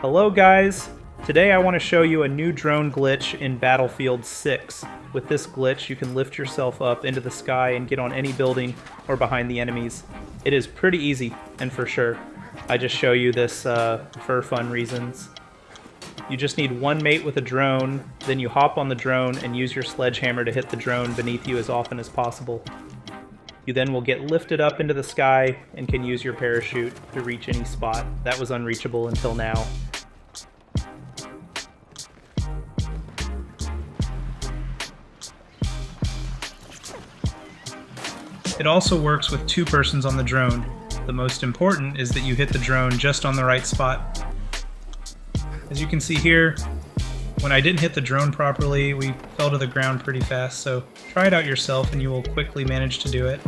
Hello guys! Today I want to show you a new drone glitch in Battlefield 6. With this glitch you can lift yourself up into the sky and get on any building or behind the enemies. It is pretty easy, and for sure. I just show you this for fun reasons. You just need one mate with a drone, then you hop on the drone and use your sledgehammer to hit the drone beneath you as often as possible. You then will get lifted up into the sky and can use your parachute to reach any spot that was unreachable until now. It also works with two persons on the drone. The most important is that you hit the drone just on the right spot. As you can see here, when I didn't hit the drone properly, we fell to the ground pretty fast, so try it out yourself and you will quickly manage to do it.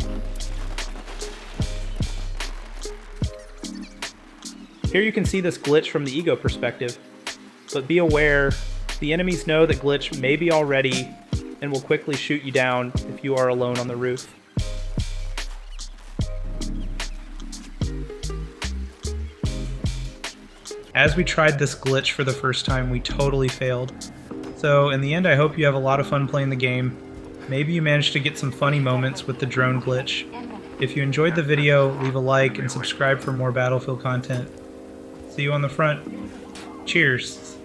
Here you can see this glitch from the ego perspective, but be aware, the enemies know that glitch may be already and will quickly shoot you down if you are alone on the roof. As we tried this glitch for the first time, we totally failed. So in the end, I hope you have a lot of fun playing the game. Maybe you managed to get some funny moments with the drone glitch. If you enjoyed the video, leave a like and subscribe for more Battlefield content. See you on the front. Cheers!